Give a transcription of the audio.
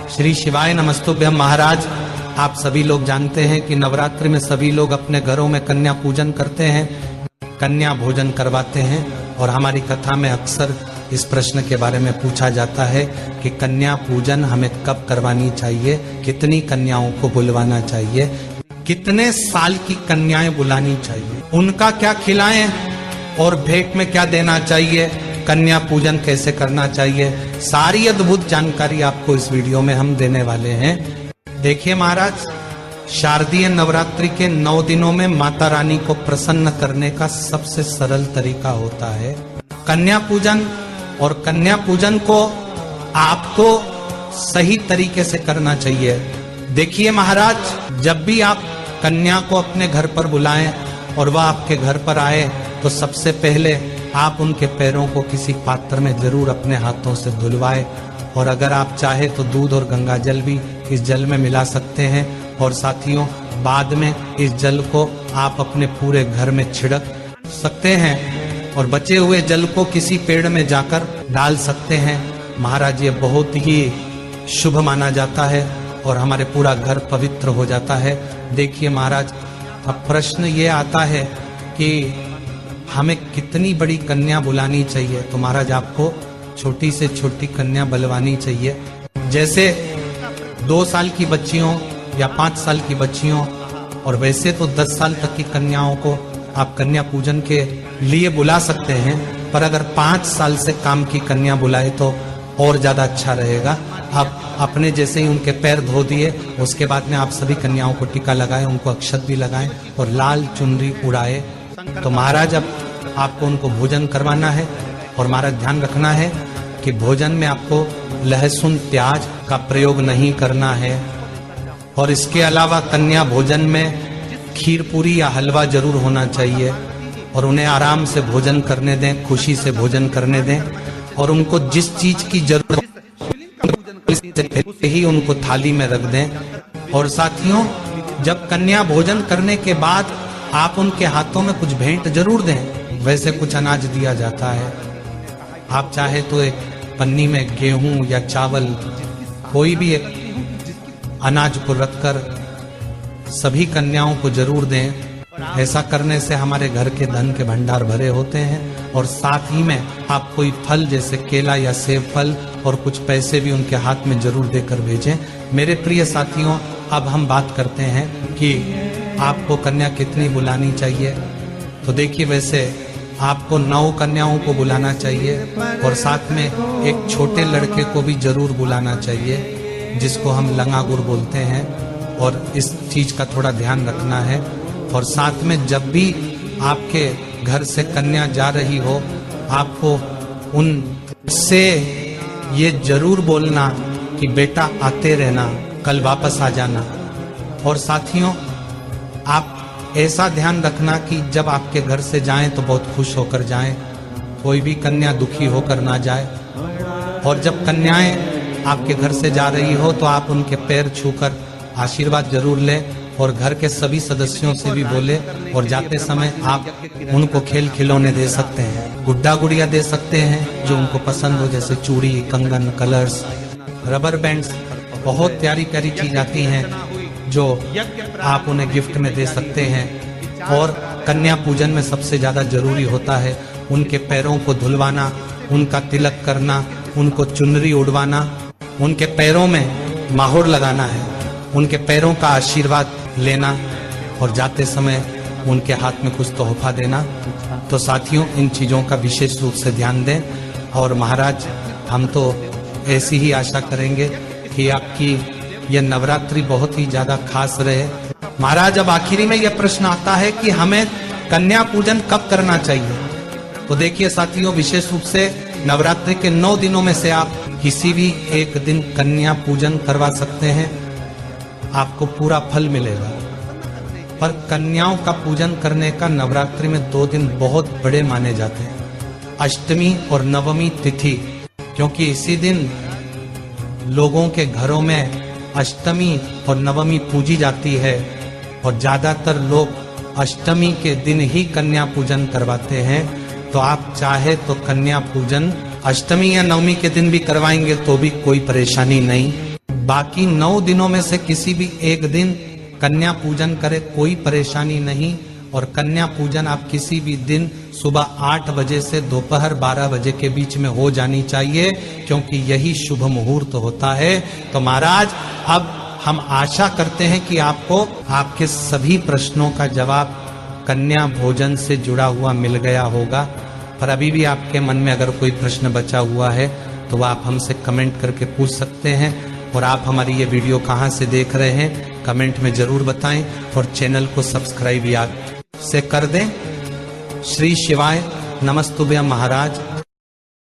श्री शिवाय नमस्तुभ्यम। महाराज, आप सभी लोग जानते हैं कि नवरात्रि में सभी लोग अपने घरों में कन्या पूजन करते हैं, कन्या भोजन करवाते हैं। और हमारी कथा में अक्सर इस प्रश्न के बारे में पूछा जाता है कि कन्या पूजन हमें कब करवानी चाहिए, कितनी कन्याओं को बुलवाना चाहिए, कितने साल की कन्याएं बुलानी चाहिए, उनका क्या खिलाएं और भेंट में क्या देना चाहिए, कन्या पूजन कैसे करना चाहिए, सारी अद्भुत जानकारी आपको इस वीडियो में हम देने वाले हैं। देखिए महाराज, शारदीय नवरात्रि के 9 दिनों में माता रानी को प्रसन्न करने का सबसे सरल तरीका होता है कन्या पूजन। और कन्या पूजन को आपको सही तरीके से करना चाहिए। देखिए महाराज, जब भी आप कन्या को अपने घर पर बुलाएं और वह आपके घर पर आए तो सबसे पहले आप उनके पैरों को किसी पात्र में जरूर अपने हाथों से धुलवाएं। और अगर आप चाहे तो दूध और गंगा जल भी इस जल में मिला सकते हैं। और साथियों, बाद में इस जल को आप अपने पूरे घर में छिड़क सकते हैं और बचे हुए जल को किसी पेड़ में जाकर डाल सकते हैं। महाराज, ये बहुत ही शुभ माना जाता है और हमारे पूरा घर पवित्र हो जाता है। देखिए महाराज, अब प्रश्न ये आता है कि हमें कितनी बड़ी कन्या बुलानी चाहिए। तो महाराज, आपको छोटी से छोटी कन्या बुलवानी चाहिए। जैसे 2 साल की बच्चियों या 5 साल की बच्चियों, और वैसे तो 10 साल तक की कन्याओं को आप कन्या पूजन के लिए बुला सकते हैं, पर अगर 5 साल से काम की कन्या बुलाए तो और ज्यादा अच्छा रहेगा। आप अपने जैसे ही उनके पैर धो दिए, उसके बाद में आप सभी कन्याओं को टीका लगाएं, उनको अक्षत भी लगाएं और लाल चुनरी उड़ाए। तो महाराज, अब आपको उनको भोजन करवाना है। और महाराज, ध्यान रखना है कि भोजन में आपको लहसुन प्याज का प्रयोग नहीं करना है। और इसके अलावा कन्या भोजन में खीर पूरी या हलवा जरूर होना चाहिए। और उन्हें आराम से भोजन करने दें, खुशी से भोजन करने दें। और उनको जिस चीज की जरूरत ही उनको थाली में रख दें। और साथियों, जब कन्या भोजन करने के बाद आप उनके हाथों में कुछ भेंट जरूर दें। वैसे कुछ अनाज दिया जाता है, आप चाहे तो एक पन्नी में गेहूं या चावल, कोई भी एक अनाज को रखकर सभी कन्याओं को जरूर दें। ऐसा करने से हमारे घर के धन के भंडार भरे होते हैं। और साथ ही में आप कोई फल जैसे केला या सेब फल और कुछ पैसे भी उनके हाथ में जरूर देकर भेजें। मेरे प्रिय साथियों, अब हम बात करते हैं कि आपको कन्या कितनी बुलानी चाहिए। तो देखिए, वैसे आपको 9 कन्याओं को बुलाना चाहिए और साथ में एक छोटे लड़के को भी जरूर बुलाना चाहिए, जिसको हम लंगागुर बोलते हैं। और इस चीज का थोड़ा ध्यान रखना है। और साथ में जब भी आपके घर से कन्या जा रही हो, आपको उनसे ये जरूर बोलना कि बेटा आते रहना, कल वापस आ जाना। और साथियों, आप ऐसा ध्यान रखना कि जब आपके घर से जाएं तो बहुत खुश होकर जाएं, कोई भी कन्या दुखी होकर ना जाए। और जब कन्याएं आपके घर से जा रही हो तो आप उनके पैर छूकर आशीर्वाद जरूर लें और घर के सभी सदस्यों से भी बोले। और जाते समय आप उनको खेल खिलौने दे सकते हैं, गुड्डा गुड़िया दे सकते हैं जो उनको पसंद हो, जैसे चूड़ी, कंगन, कलर्स, रबर बैंड्स, बहुत प्यारी प्यारी चीज आती हैं जो आप उन्हें गिफ्ट में दे सकते हैं। और कन्या पूजन में सबसे ज्यादा जरूरी होता है उनके पैरों को धुलवाना, उनका तिलक करना, उनको चुनरी उड़वाना, उनके पैरों में माहौर लगाना है, उनके पैरों का आशीर्वाद लेना और जाते समय उनके हाथ में कुछ तोहफा देना। तो साथियों, इन चीजों का विशेष रूप से ध्यान दें। और महाराज, हम तो ऐसी ही आशा करेंगे कि आपकी यह नवरात्रि बहुत ही ज्यादा खास रहे। महाराज, अब आखिरी में यह प्रश्न आता है कि हमें कन्या पूजन कब करना चाहिए। तो देखिए साथियों, विशेष रूप से नवरात्रि के 9 दिनों में से आप किसी भी एक दिन कन्या पूजन करवा सकते हैं, आपको पूरा फल मिलेगा। पर कन्याओं का पूजन करने का नवरात्रि में 2 दिन बहुत बड़े माने जाते हैं, अष्टमी और नवमी तिथि, क्योंकि इसी दिन लोगों के घरों में अष्टमी और नवमी पूजी जाती है। और ज्यादातर लोग अष्टमी के दिन ही कन्या पूजन करवाते हैं। तो आप चाहे तो कन्या पूजन अष्टमी या नवमी के दिन भी करवाएंगे तो भी कोई परेशानी नहीं। बाकी 9 दिनों में से किसी भी एक दिन कन्या पूजन करे, कोई परेशानी नहीं। और कन्या पूजन आप किसी भी दिन सुबह 8 बजे से दोपहर 12 बजे के बीच में हो जानी चाहिए, क्योंकि यही शुभ मुहूर्त होता है। तो महाराज अब हम आशा करते हैं कि आपको आपके सभी प्रश्नों का जवाब कन्या भोजन से जुड़ा हुआ मिल गया होगा। पर अभी भी आपके मन में अगर कोई प्रश्न बचा हुआ है तो आप हमसे कमेंट करके पूछ सकते हैं। और आप हमारी ये वीडियो कहाँ से देख रहे हैं कमेंट में जरूर बताएं, और चैनल को सब्सक्राइब याद से कर दें। श्री शिवाय नमस्तुभ्यं महाराज।